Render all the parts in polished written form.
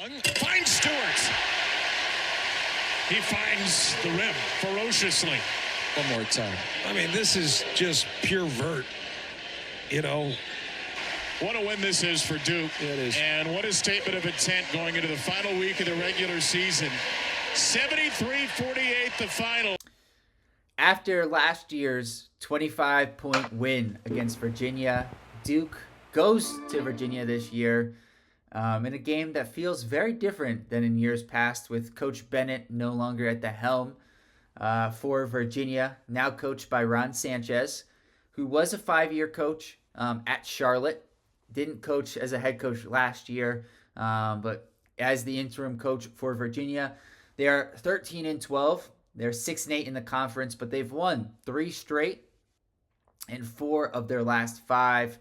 Young finds Stewart. He finds the rim ferociously. One more time. I mean, this is just pure vert. You know. What a win this is for Duke. It is. And what a statement of intent going into the final week of the regular season. 73-48 the final. After last year's 25-point win against Virginia, Duke goes to Virginia this year in a game that feels very different than in years past, with Coach Bennett no longer at the helm for Virginia, now coached by Ron Sanchez, who was a 5-year coach at Charlotte. Didn't coach as a head coach last year, but as the interim coach for Virginia. They are 13-12. They're 6-8 in the conference, but they've won 3 straight and 4 of their last 5.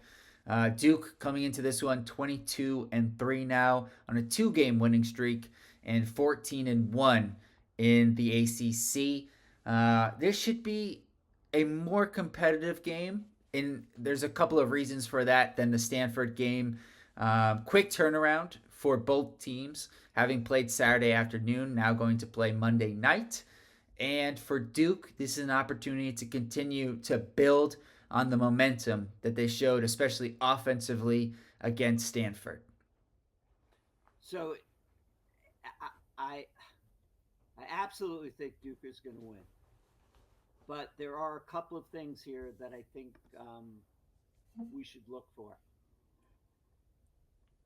Duke coming into this one 22-3 now on a 2-game winning streak, and 14-1 in the ACC. This should be a more competitive game, and there's a couple of reasons for that than the Stanford game. Quick turnaround for both teams, having played Saturday afternoon, now going to play Monday night. And for Duke, this is an opportunity to continue to build on the momentum that they showed, especially offensively, against Stanford. So I absolutely think Duke is going to win. But there are a couple of things here that I think we should look for.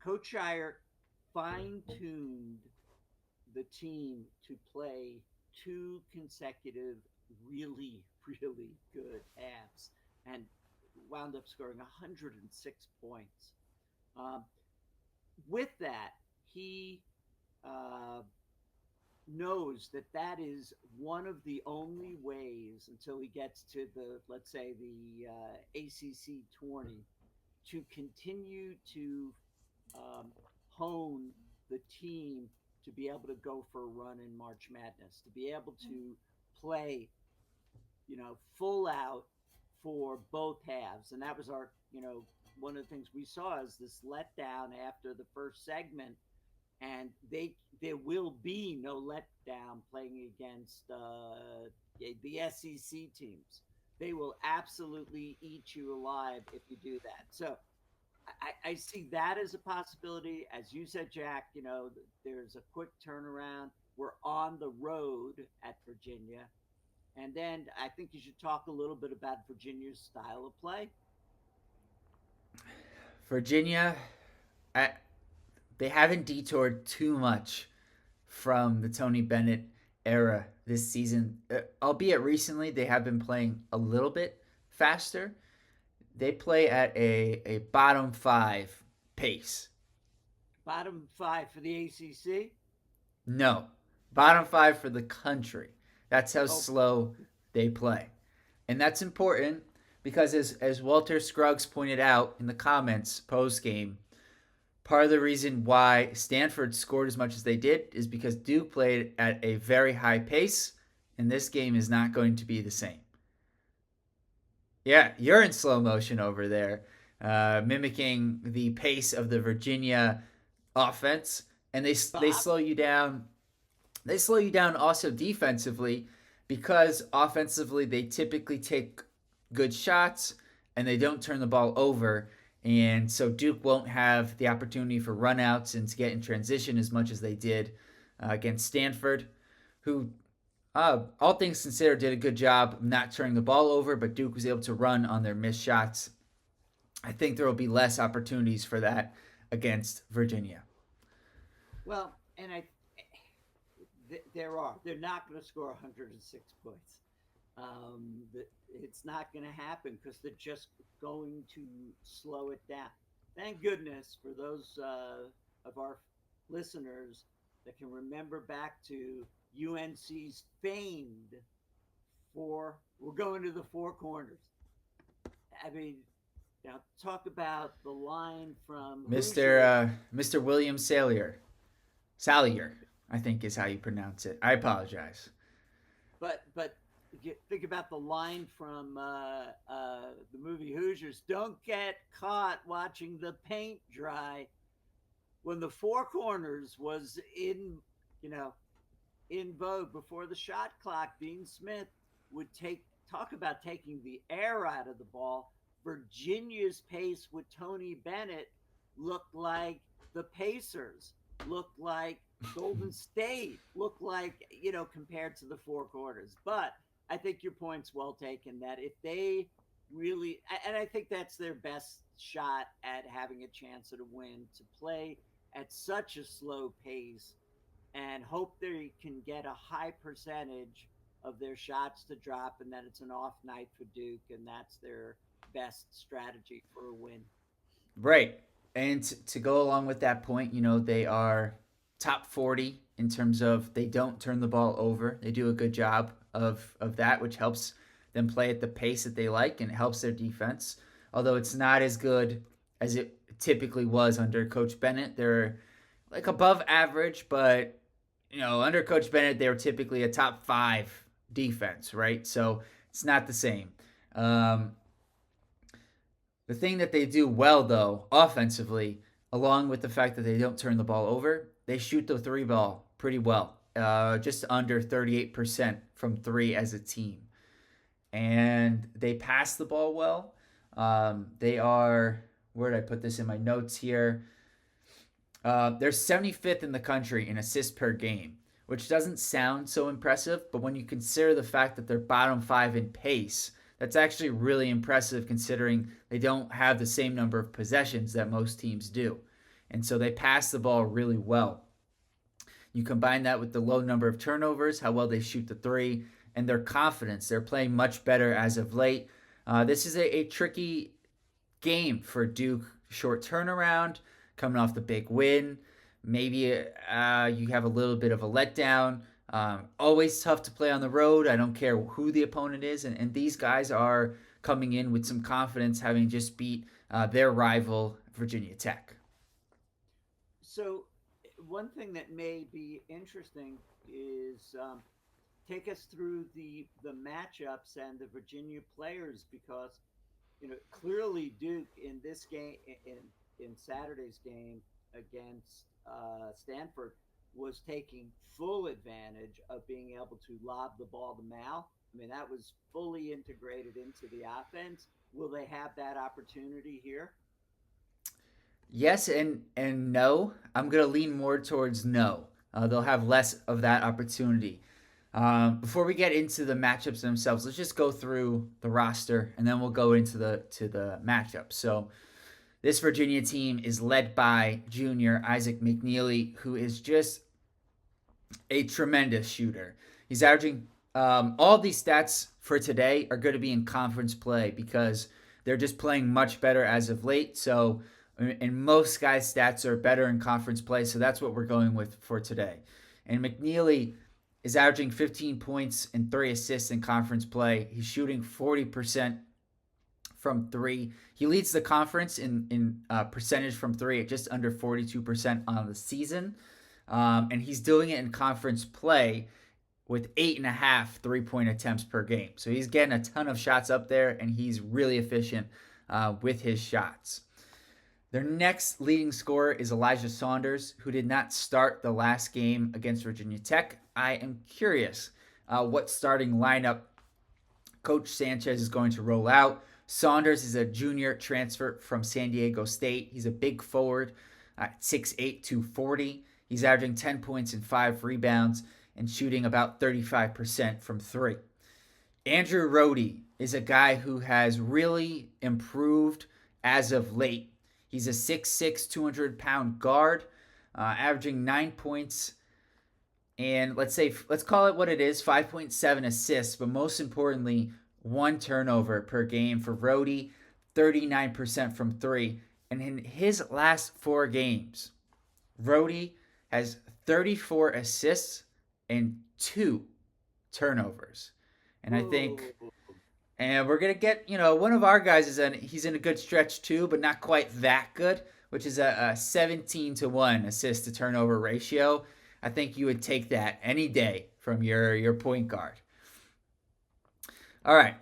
Coach Shire fine-tuned the team to play 2 consecutive really, really good halves and wound up scoring 106 points. With that, he knows that that is one of the only ways until he gets to the, let's say, the ACC tourney, to continue to hone the team to be able to go for a run in March Madness, to be able to play, full out for both halves. And that was our, one of the things we saw is this letdown after the first segment. And there will be no letdown playing against the SEC teams. They will absolutely eat you alive if you do that. So I see that as a possibility. As you said, Jack, there's a quick turnaround. We're on the road at Virginia. And then I think you should talk a little bit about Virginia's style of play. Virginia, they haven't detoured too much from the Tony Bennett era this season. Albeit recently, they have been playing a little bit faster. They play at a bottom 5 pace. Bottom 5 for the ACC? No, bottom 5 for the country. That's how slow they play. And that's important because as Walter Scruggs pointed out in the comments post-game, part of the reason why Stanford scored as much as they did is because Duke played at a very high pace, and this game is not going to be the same. Yeah, you're in slow motion over there, mimicking the pace of the Virginia offense, and they slow you down. They slow you down also defensively, because offensively they typically take good shots and they don't turn the ball over. And so Duke won't have the opportunity for runouts and to get in transition as much as they did against Stanford, who, all things considered, did a good job of not turning the ball over, but Duke was able to run on their missed shots. I think there will be less opportunities for that against Virginia. Well, and there are. They're not going to score 106 points. It's not going to happen because they're just going to slow it down. Thank goodness for those of our listeners that can remember back to UNC's famed we're going to the 4 corners. I mean, now talk about the line from Mr. William Salyer, I think is how you pronounce it. I apologize. But think about the line from the movie Hoosiers: "Don't get caught watching the paint dry." when the four corners was you know, in vogue before the shot clock, Dean Smith would talk about taking the air out of the ball. Virginia's pace with Tony Bennett looked like the Pacers, looked like Golden State, looked like, compared to the four quarters. But I think your point's well taken that if they really, and I think that's their best shot at having a chance at a win, to play at such a slow pace and hope they can get a high percentage of their shots to drop, and that it's an off night for Duke, and that's their best strategy for a win. Right. And to go along with that point, they are top 40 in terms of they don't turn the ball over. They do a good job of that, which helps them play at the pace that they like and it helps their defense. Although it's not as good as it typically was under Coach Bennett. They're like above average, but under Coach Bennett, they were typically a top 5 defense, right? So it's not the same. The thing that they do well, though, offensively, along with the fact that they don't turn the ball over, they shoot the three ball pretty well. Just under 38% from three as a team. And they pass the ball well. They are, where did I put this in my notes here? They're 75th in the country in assists per game, which doesn't sound so impressive, but when you consider the fact that they're bottom 5 in pace, that's actually really impressive considering they don't have the same number of possessions that most teams do. And so they pass the ball really well. You combine that with the low number of turnovers, how well they shoot the three, and their confidence. They're playing much better as of late. This is a tricky game for Duke. Short turnaround, coming off the big win. Maybe you have a little bit of a letdown. Always tough to play on the road. I don't care who the opponent is. And these guys are coming in with some confidence, having just beat their rival, Virginia Tech. So one thing that may be interesting is take us through the matchups and the Virginia players, because clearly Duke in this game, in Saturday's game against Stanford, was taking full advantage of being able to lob the ball to Mal. I mean, that was fully integrated into the offense. Will they have that opportunity here? Yes and no. I'm going to lean more towards no. They'll have less of that opportunity. Before we get into the matchups themselves, let's just go through the roster and then we'll go into the matchups. So this Virginia team is led by junior Isaac McNeely, who is just a tremendous shooter. He's averaging all these stats for today are going to be in conference play because they're just playing much better as of late. So, and most guys' stats are better in conference play. So that's what we're going with for today. And McNeely is averaging 15 points and 3 assists in conference play. He's shooting 40% from three. He leads the conference in percentage from three at just under 42% on the season. And he's doing it in conference play with 8.5 3-point attempts per game. So he's getting a ton of shots up there, and he's really efficient with his shots. Their next leading scorer is Elijah Saunders, who did not start the last game against Virginia Tech. I am curious what starting lineup Coach Sanchez is going to roll out. Saunders is a junior transfer from San Diego State. He's a big forward, 6'8", 240. He's averaging 10 points and 5 rebounds and shooting about 35% from three. Andrew Rohde is a guy who has really improved as of late. He's a 6'6", 200-pound guard, averaging 9 points and let's call it what it is, 5.7 assists, but most importantly, 1 turnover per game for Rohde, 39% from three. And in his last 4 games, Rohde has 34 assists and 2 turnovers. And I think, and we're going to get, one of our guys he's in a good stretch too, but not quite that good, which is a 17-to-1 assist to turnover ratio. I think you would take that any day from your point guard. All right.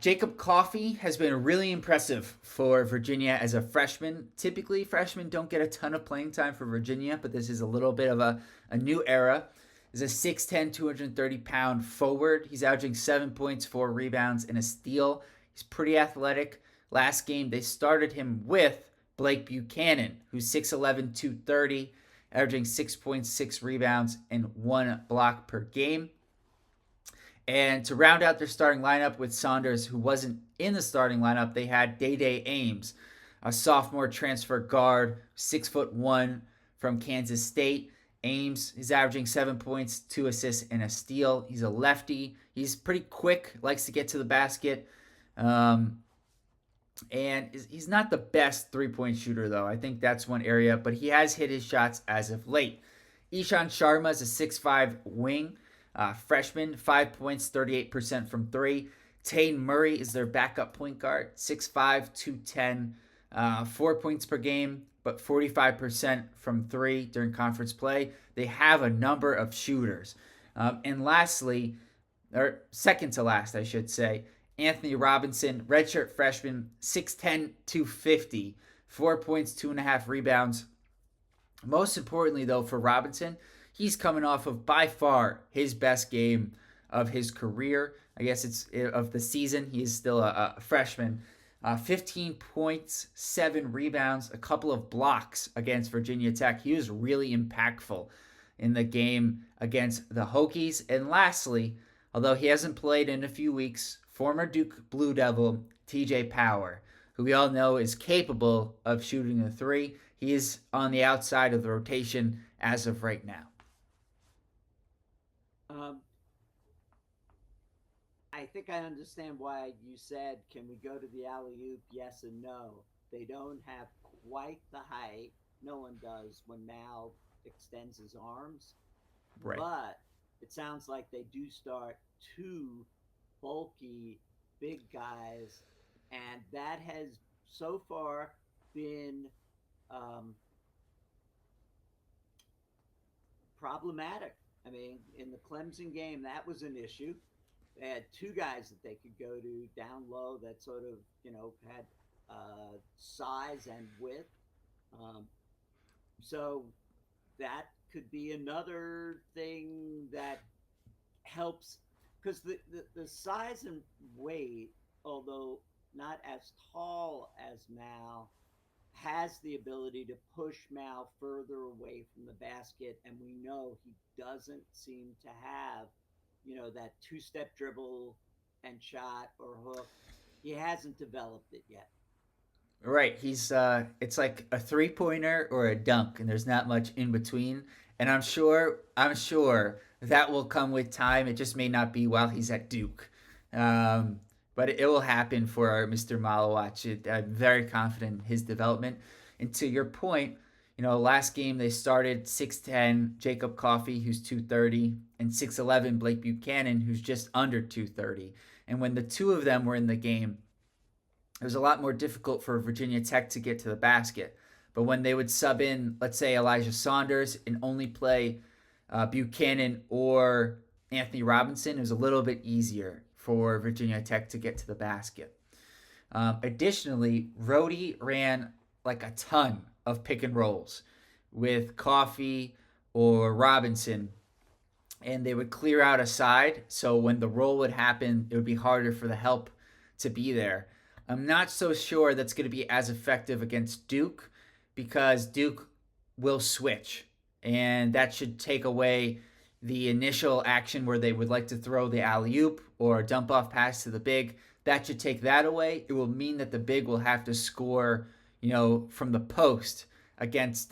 Jacob Coffey has been really impressive for Virginia as a freshman. Typically, freshmen don't get a ton of playing time for Virginia, but this is a little bit of a new era. He's a 6'10", 230-pound forward. He's averaging 7 points, 4 rebounds, and a steal. He's pretty athletic. Last game, they started him with Blake Buchanan, who's 6'11", 230, averaging 6.6 rebounds and 1 block per game. And to round out their starting lineup with Saunders, who wasn't in the starting lineup, they had Day Ames, a sophomore transfer guard, 6'1", from Kansas State. Ames is averaging 7 points, 2 assists, and a steal. He's a lefty. He's pretty quick, likes to get to the basket. And he's not the best three-point shooter, though. I think that's one area, but he has hit his shots as of late. Ishan Sharma is a 6'5" wing. Freshman, 5 points, 38% from 3. Tane Murray is their backup point guard, 6'5", 210, 4 points per game, but 45% from 3 during conference play. They have a number of shooters. And lastly, or second to last, I should say, Anthony Robinson, redshirt freshman, 6'10", 250, 4 points, 2.5 rebounds. Most importantly, though, for Robinson, he's coming off of, by far, his best game of his career. I guess it's of the season. He is still a freshman. 15 points, 7 rebounds, a couple of blocks against Virginia Tech. He was really impactful in the game against the Hokies. And lastly, although he hasn't played in a few weeks, former Duke Blue Devil TJ Power, who we all know is capable of shooting the three. He is on the outside of the rotation as of right now. I think I understand why you said, can we go to the alley-oop, yes and no. They don't have quite the height. No one does when Mal extends his arms. Right. But it sounds like they do start 2 bulky, big guys. And that has so far been problematic. I mean, in the Clemson game, that was an issue. They had 2 guys that they could go to down low that sort of, had size and width. So that could be another thing that helps, because the size and weight, although not as tall as Mal, has the ability to push Mal further away from the basket, and we know he doesn't seem to have that 2-step dribble and shot or hook. He hasn't developed it yet. Right. He's it's like a 3-pointer or a dunk, and there's not much in between. And I'm sure that will come with time. It just may not be while he's at Duke. But it will happen for our Mr. Malawach. I'm very confident in his development. And to your point, last game they started 6'10", Jacob Coffey, who's 230, and 6'11", Blake Buchanan, who's just under 230. And when the two of them were in the game, it was a lot more difficult for Virginia Tech to get to the basket. But when they would sub in, let's say, Elijah Saunders and only play Buchanan or Anthony Robinson, it was a little bit easier for Virginia Tech to get to the basket. Additionally, Rhodey ran like a ton of pick and rolls with Coffey or Robinson, and they would clear out a side, so when the roll would happen, it would be harder for the help to be there. I'm not so sure that's going to be as effective against Duke, because Duke will switch, and that should take away the initial action where they would like to throw the alley-oop or dump off pass to the big. That should take that away. It will mean that the big will have to score, from the post against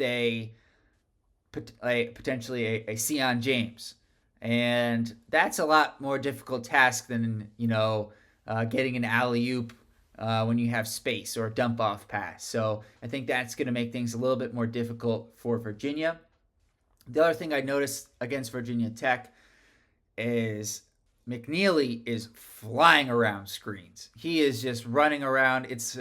potentially a Sion James. And that's a lot more difficult task than, getting an alley-oop when you have space, or a dump off pass. So I think that's going to make things a little bit more difficult for Virginia. The other thing I noticed against Virginia Tech is McNeely is flying around screens. He is just running around. It's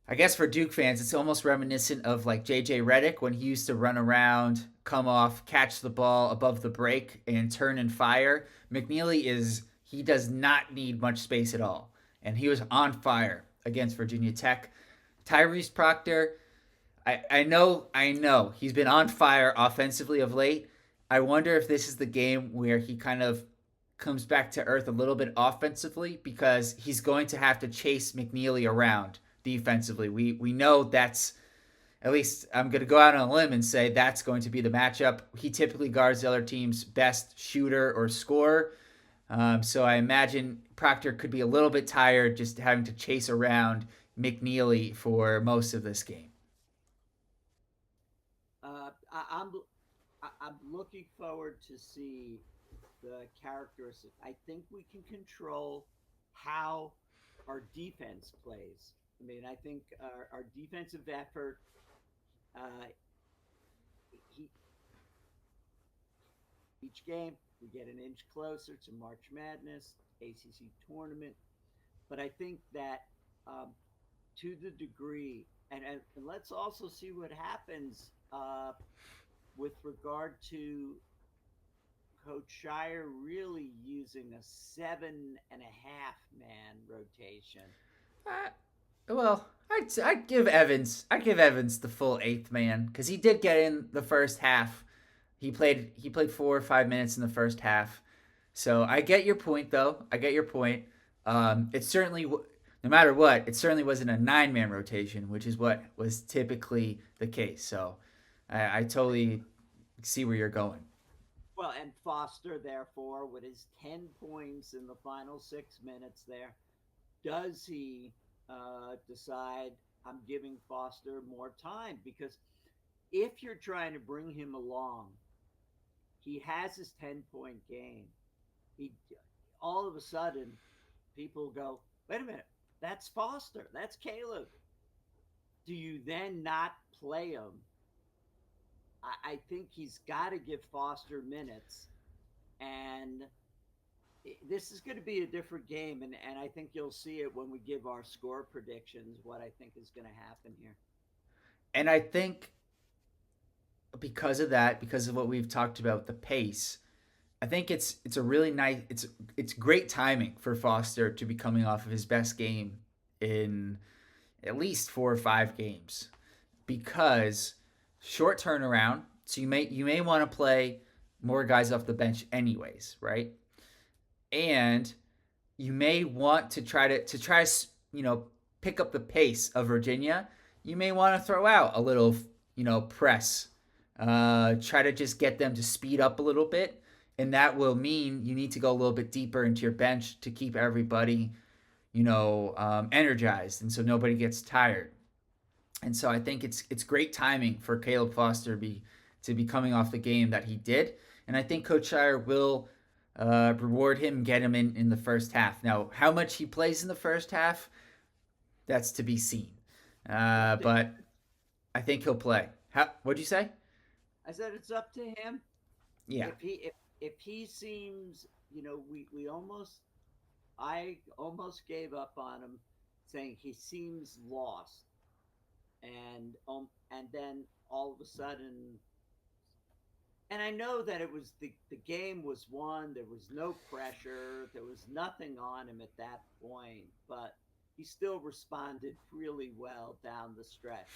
I guess for Duke fans, it's almost reminiscent of like J.J. Redick when he used to run around, come off, catch the ball above the break, and turn and fire. McNeely he does not need much space at all. And he was on fire against Virginia Tech. Tyrese Proctor, I know he's been on fire offensively of late. I wonder if this is the game where he kind of comes back to earth a little bit offensively, because he's going to have to chase McNeely around defensively. We know that's, at least I'm going to go out on a limb and say that's going to be the matchup. He typically guards the other team's best shooter or scorer. So I imagine Proctor could be a little bit tired just having to chase around McNeely for most of this game. I'm looking forward to see the characteristics. I think we can control how our defense plays. I mean, I think our defensive effort. Uh, he, each game we get an inch closer to March Madness, ACC tournament. But I think that um, to the degree, and let's also see what happens with regard to Coach Shire really using a 7.5 man rotation. Uh, well, I'd give Evans the full eighth man, because he did get in the first half. He played 4 or 5 minutes in the first half. So I get your point, though. I get your point. It certainly, no matter what, it certainly wasn't a 9 man rotation, which is what was typically the case. So I totally see where you're going. Well, and Foster, therefore, with his 10 points in the final 6 minutes there, does he decide I'm giving Foster more time? Because if you're trying to bring him along, he has his 10-point game. He all of a sudden people go, wait a minute, that's Foster, that's Caleb. Do you then not play him? I think he's got to give Foster minutes, and this is going to be a different game, and I think you'll see it when we give our score predictions, what I think is going to happen here. And I think because of that, because of what we've talked about, the pace, I think it's a really nice, it's great timing for Foster to be coming off of his best game in at least 4 or 5 games, because short turnaround. So you may want to play more guys off the bench anyways, right? And you may want to try to pick up the pace of Virginia. You may want to throw out a little press, try to just get them to speed up a little bit, and that will mean you need to go a little bit deeper into your bench to keep everybody energized, and so nobody gets tired. And so I think it's great timing for Caleb Foster to be coming off the game that he did, and I think Coach Shire will reward him, get him in the first half. Now, how much he plays in the first half, that's to be seen. But I think he'll play. What'd you say? I said it's up to him. Yeah. If he seems, I almost gave up on him, saying he seems lost, and then all of a sudden, and I know that it was the game was won. There was no pressure. There was nothing on him at that point, but he still responded really well down the stretch.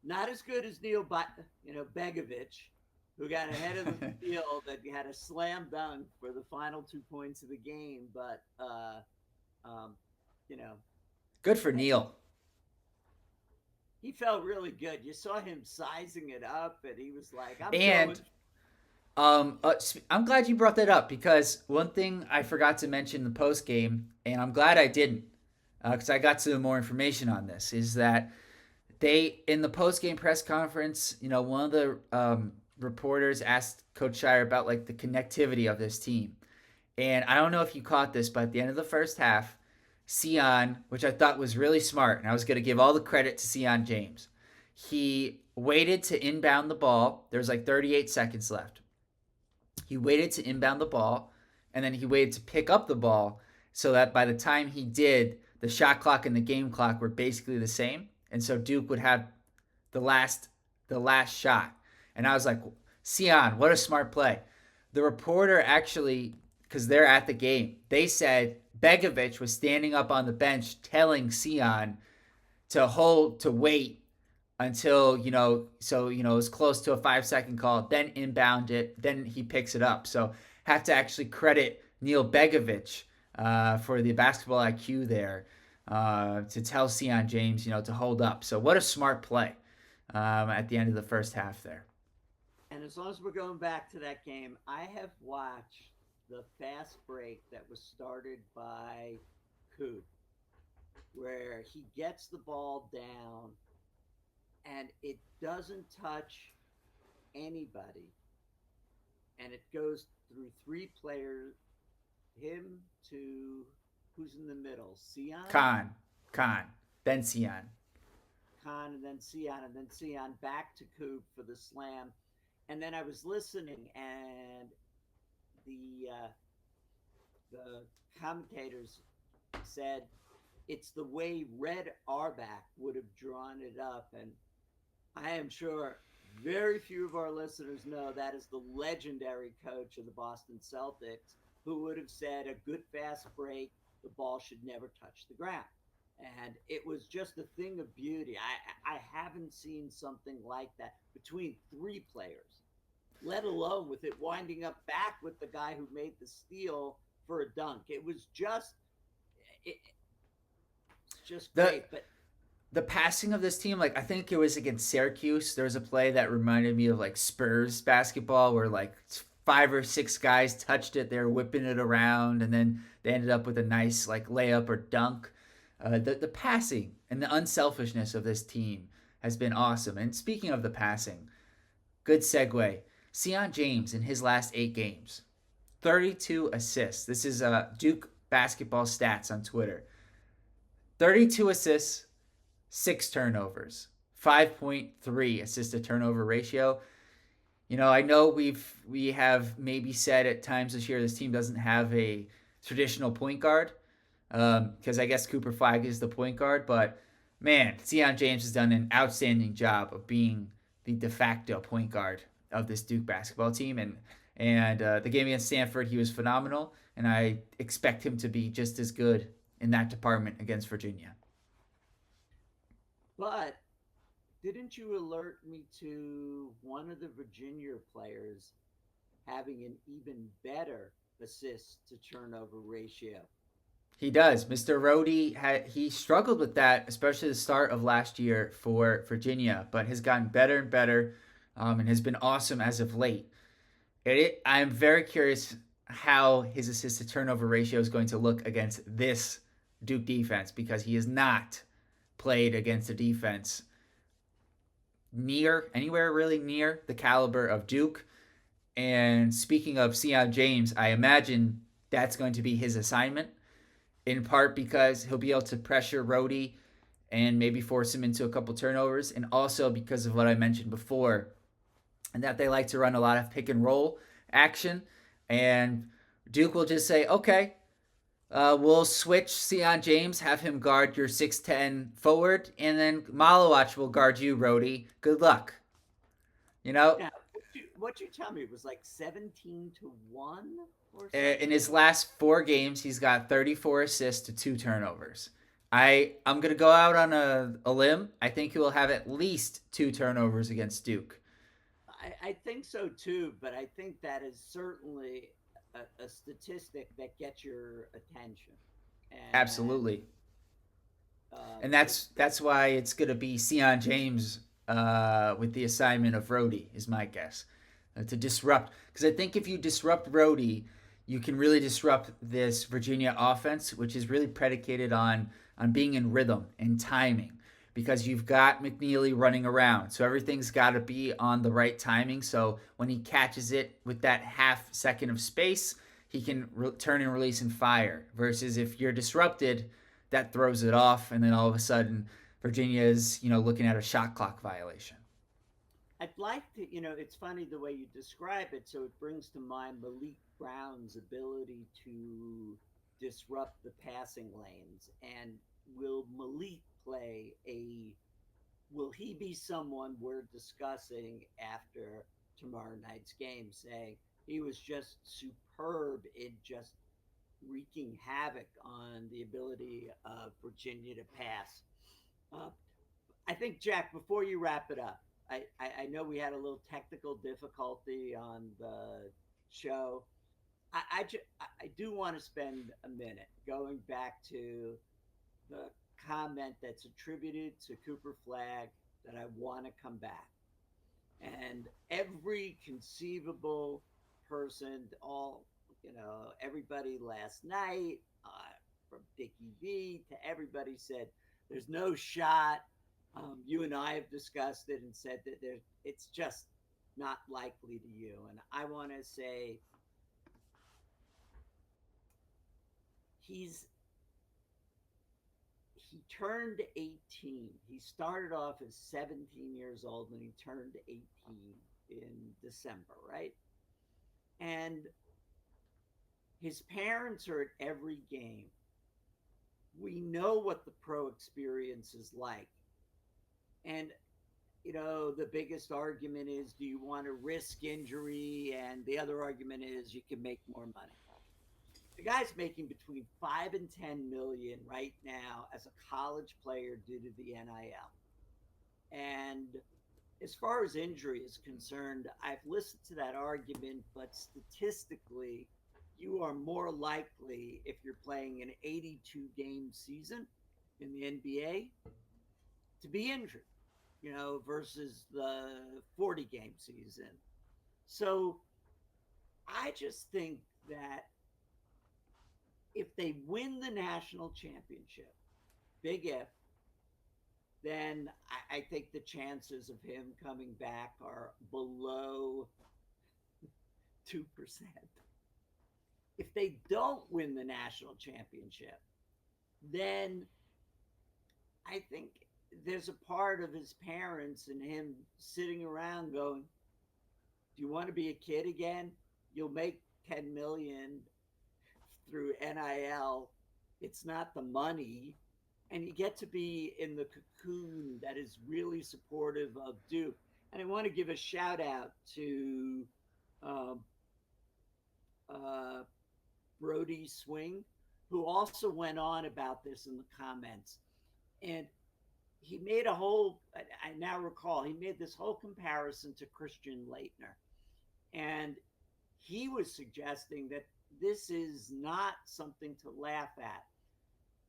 Not as good as Begovic, who got ahead of the field and had a slam dunk for the final 2 points of the game, but Good for Neil. He felt really good. You saw him sizing it up, and he was like, I'm glad you brought that up, because one thing I forgot to mention in the post game, and I'm glad I didn't, because I got some more information on this, is that they, in the post game press conference, one of the reporters asked Coach Shire about like the connectivity of this team, and I don't know if you caught this, but at the end of the first half, Sion, which I thought was really smart, and I was going to give all the credit to Sion James, he waited to inbound the ball. There was like 38 seconds left. He waited to inbound the ball, and then he waited to pick up the ball, so that by the time he did, the shot clock and the game clock were basically the same, and so Duke would have the last shot. And I was like, Sion, what a smart play. The reporter actually because they're at the game. They said Begovic was standing up on the bench telling Sion to wait until it was close to a 5 second call, then inbound it, then he picks it up. So have to actually credit Neil Begovic for the basketball IQ there to tell Sion James to hold up. So what a smart play at the end of the first half there. And as long as we're going back to that game, I have watched the fast break that was started by Coop, where he gets the ball down and it doesn't touch anybody. And it goes through three players, him to who's in the middle? Sion? Khan, then Sion. Khan, and then Sion back to Coop for the slam. And then I was listening, and the commentators said it's the way Red Auerbach would have drawn it up, and I am sure very few of our listeners know that is the legendary coach of the Boston Celtics who would have said a good fast break, the ball should never touch the ground. And it was just a thing of beauty. I haven't seen something like that between three players, let alone with it winding up back with the guy who made the steal for a dunk. It was just great. But the passing of this team, like I think it was against Syracuse, there was a play that reminded me of like Spurs basketball where like 5 or 6 guys touched it, they were whipping it around, and then they ended up with a nice like layup or dunk. The passing and the unselfishness of this team has been awesome. And speaking of the passing, good segue. Sion James in his last 8 games, 32 assists. This is Duke basketball stats on Twitter. 32 assists, 6 turnovers, 5.3 assist to turnover ratio. I know we have maybe said at times this year this team doesn't have a traditional point guard because I guess Cooper Flagg is the point guard, but man, Sion James has done an outstanding job of being the de facto point guard of this Duke basketball team, and the game against Stanford he was phenomenal, and I expect him to be just as good in that department against Virginia. But didn't you alert me to one of the Virginia players having an even better assist to turnover ratio? He does. Mr. Rhodey he struggled with that, especially the start of last year for Virginia, but has gotten better and better, and has been awesome as of late. I'm very curious how his assist to turnover ratio is going to look against this Duke defense because he has not played against a defense anywhere really near the caliber of Duke. And speaking of Sion James, I imagine that's going to be his assignment, in part because he'll be able to pressure Rhodey and maybe force him into a couple turnovers, and also because of what I mentioned before, and that they like to run a lot of pick and roll action. And Duke will just say, okay, we'll switch Sion James, have him guard your 6'10 forward, and then Malawach will guard you, Rhodey. Good luck. Yeah, what you tell me, it was like 17-1 or something? In his last 4 games, he's got 34 assists to 2 turnovers. I'm going to go out on a limb. I think he will have at least 2 turnovers against Duke. I think so too, but I think that is certainly a statistic that gets your attention. And, Absolutely. And that's why it's going to be Sion James with the assignment of Rhodey, is my guess, to disrupt. Because I think if you disrupt Rhodey, you can really disrupt this Virginia offense, which is really predicated on being in rhythm and timing. Because you've got McNeely running around, so everything's got to be on the right timing. So when he catches it with that half second of space, he can turn and release and fire. Versus if you're disrupted, that throws it off, and then all of a sudden Virginia is looking at a shot clock violation. I'd like to, it's funny the way you describe it. So it brings to mind Malik Brown's ability to disrupt the passing lanes. And will Malik will he be someone we're discussing after tomorrow night's game, saying, He was just superb in just wreaking havoc on the ability of Virginia to pass. Uh, I think, Jack, before you wrap it up, I know we had a little technical difficulty on the show. I do want to spend a minute going back to the comment that's attributed to Cooper Flagg that I want to come back. And every conceivable person, everybody last night, from Dickie V to everybody said, there's no shot. You and I have discussed it and said that it's just not likely to you. And I want to say he's he turned 18. He started off as 17 years old and he turned 18 in December, right? And his parents are at every game. We know what the pro experience is like. And, the biggest argument is, do you want to risk injury? And the other argument is you can make more money. The guy's making between 5 and 10 million right now as a college player due to the NIL. And as far as injury is concerned, I've listened to that argument, but statistically, you are more likely if you're playing an 82 game season in the NBA to be injured, versus the 40 game season. So I just think that if they win the national championship, big if, then I think the chances of him coming back are below 2%. If they don't win the national championship, then I think there's a part of his parents and him sitting around going, do you want to be a kid again? You'll make 10 million through NIL. It's not the money. And you get to be in the cocoon that is really supportive of Duke. And I want to give a shout out to um, uh, Brody Swing, who also went on about this in the comments. And he made I now recall, he made this whole comparison to Christian Leitner. And he was suggesting that this is not something to laugh at.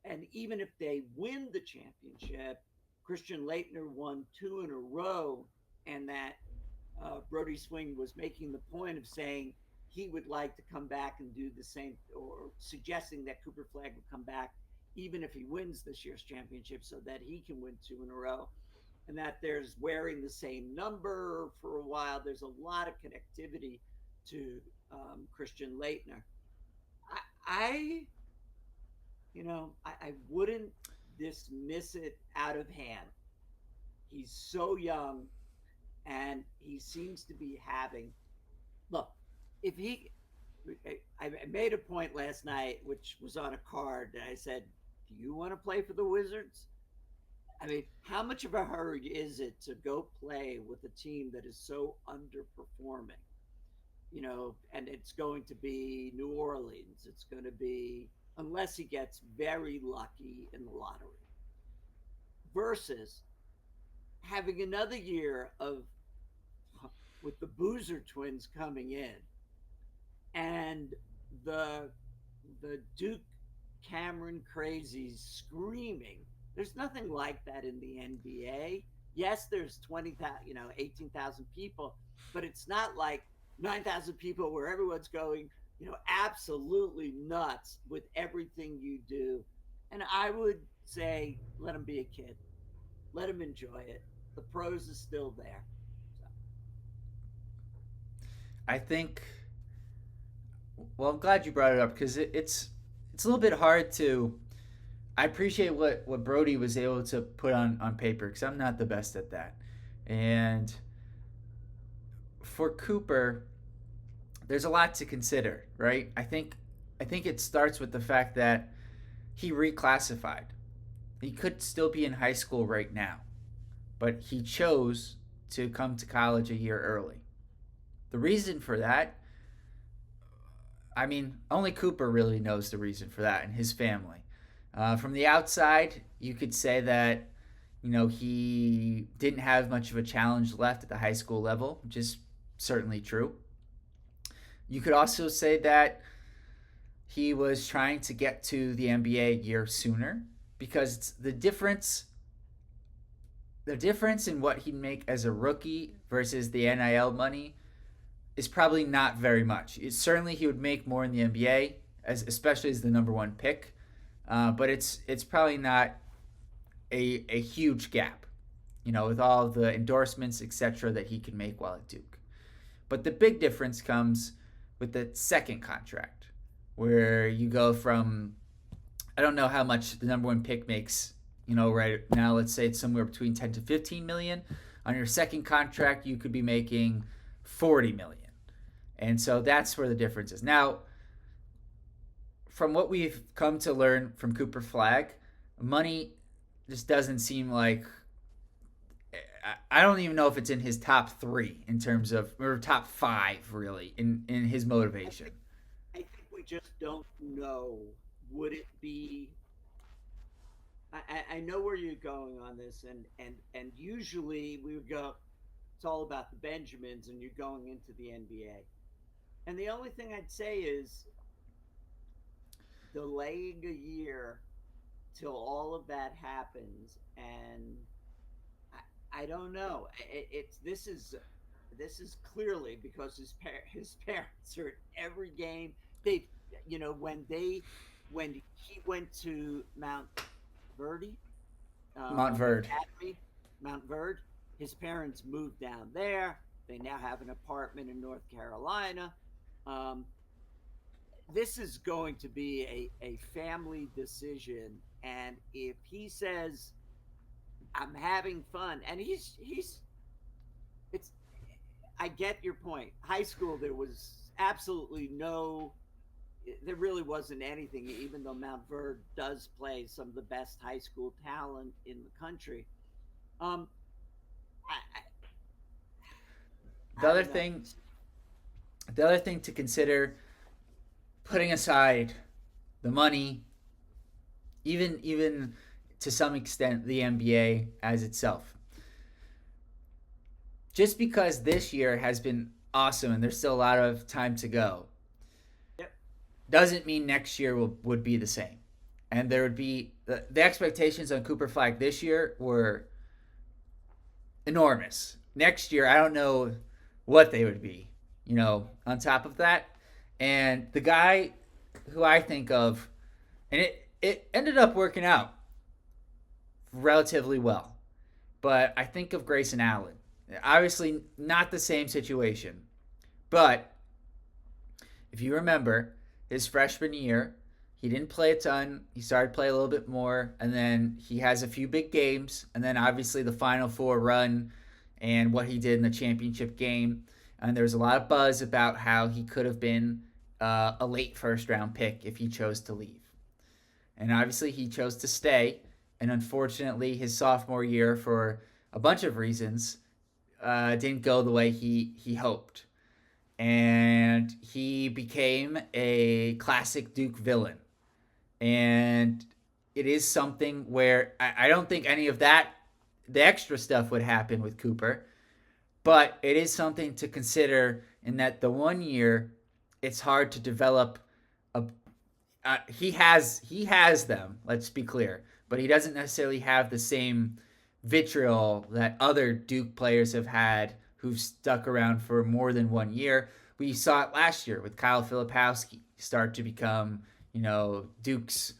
And even if they win the championship, Christian Leitner won 2 in a row, and that Brody Swing was making the point of saying he would like to come back and do the same, or suggesting that Cooper Flagg would come back even if he wins this year's championship so that he can win 2 in a row. And that there's wearing the same number for a while. There's a lot of connectivity to Christian Leitner. I I wouldn't dismiss it out of hand. He's so young and he seems to be having. Look, if he. I made a point last night, which was on a card, and I said, do you want to play for the Wizards? I mean, how much of a hurry is it to go play with a team that is so underperforming? And it's going to be New Orleans. It's going to be, unless he gets very lucky in the lottery, versus having another year of with the Boozer twins coming in and the Duke Cameron crazies screaming. There's nothing like that in the NBA. Yes, there's 20,000, 18,000 people, but it's not like 9,000 people where everyone's going, absolutely nuts with everything you do. And I would say, let him be a kid. Let him enjoy it. The pros is still there. So. I think. Well, I'm glad you brought it up because it's a little bit hard to. I appreciate what Brody was able to put on paper because I'm not the best at that, and for Cooper, there's a lot to consider, right? I think it starts with the fact that he reclassified. He could still be in high school right now, but he chose to come to college a year early. The reason for that I mean, only Cooper really knows the reason for that and his family. From the outside, you could say that he didn't have much of a challenge left at the high school level, which is certainly true. You could also say that he was trying to get to the NBA a year sooner because it's the difference in what he'd make as a rookie versus the NIL money is probably not very much. Certainly he would make more in the NBA, especially as the number one pick, but it's probably not a huge gap, with all of the endorsements, etc., that he can make while at Duke. But the big difference comes with the second contract, where you go from, I don't know how much the number one pick makes, right now, let's say it's somewhere between 10 to 15 million. On your second contract, you could be making 40 million. And so that's where the difference is. Now, from what we've come to learn from Cooper Flagg, money just doesn't seem like, I don't even know if it's in his top three in terms of, or top five really, in his motivation. I think we just don't know. Would it be? I know where you're going on this, and usually we would go. It's all about the Benjamins, and you're going into the NBA. And the only thing I'd say is delaying a year till all of that happens, and I don't know. It's this is clearly because his parents are at every game. They, when he went to Mount Verde, Montverde. Academy, Mount Verde, his parents moved down there. They now have an apartment in North Carolina. Um, this is going to be a family decision, and if he says I'm having fun, and he's it's I get your point. High school, there was absolutely no, there really wasn't anything, even though Mount Verde does play some of the best high school talent in the country. Um, The I other don't know. thing, the other thing to consider, putting aside the money, even to some extent the NBA as itself. Just because this year has been awesome and there's still a lot of time to go, Yep. doesn't mean next year would be the same. And there would be the expectations on Cooper Flag this year were enormous. Next year, I don't know what they would be, on top of that. And the guy who I think of, and it ended up working out relatively well, but I think of Grayson Allen. Obviously, not the same situation, but if you remember, his freshman year, he didn't play a ton. He started to play a little bit more, and then he has a few big games, and then obviously the Final Four run and what he did in the championship game. And there's a lot of buzz about how he could have been a late first round pick if he chose to leave. And obviously he chose to stay. And unfortunately, his sophomore year, for a bunch of reasons, didn't go the way he hoped. And he became a classic Duke villain. And it is something where I don't think any of that, the extra stuff, would happen with Cooper. But it is something to consider in that the 1 year, it's hard to develop a. He has them. Let's be clear, but he doesn't necessarily have the same vitriol that other Duke players have had who've stuck around for more than 1 year. We saw it last year with Kyle Filipowski start to become, Duke's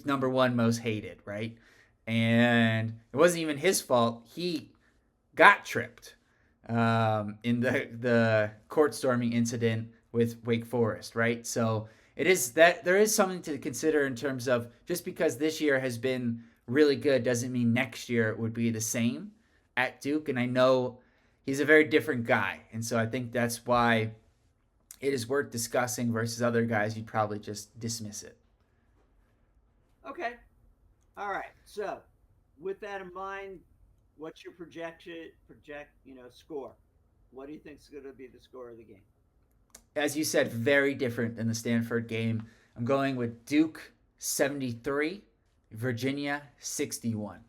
number one most hated, right? And it wasn't even his fault. He got tripped in the court storming incident with Wake Forest, right? So it is that there is something to consider in terms of just because this year has been really good doesn't mean next year it would be the same at Duke. And I know he's a very different guy, and so I think that's why it is worth discussing versus other guys you'd probably just dismiss it. Okay. All right. So, with that in mind, what's your score? What do you think is going to be the score of the game? as you said, very different than the Stanford game. I'm going with Duke 73, Virginia 61.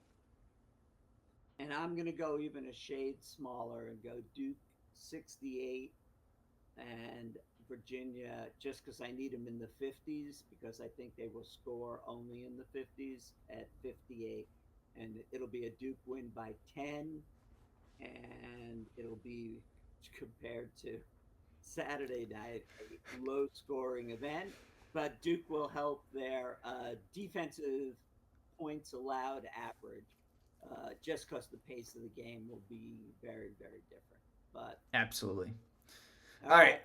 And I'm going to go even a shade smaller and go Duke 68 and Virginia, just because I need them in the 50s, because I think they will score only in the 50s at 58. And it'll be a Duke win by 10, and it'll be compared to Saturday night, a low scoring event. But Duke will help their defensive points allowed average, just because the pace of the game will be very, very different. But Absolutely. All right.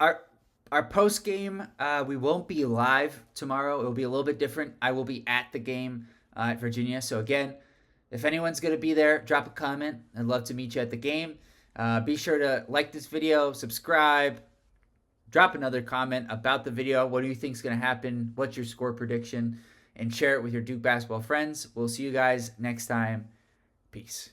Our post game, we won't be live tomorrow. It will be a little bit different. I will be at the game at Virginia. So again, if anyone's going to be there, drop a comment. I'd love to meet you at the game. Be sure to like this video, subscribe, drop another comment about the video. What do you think is going to happen? What's your score prediction? And share it with your Duke basketball friends. We'll see you guys next time. Peace.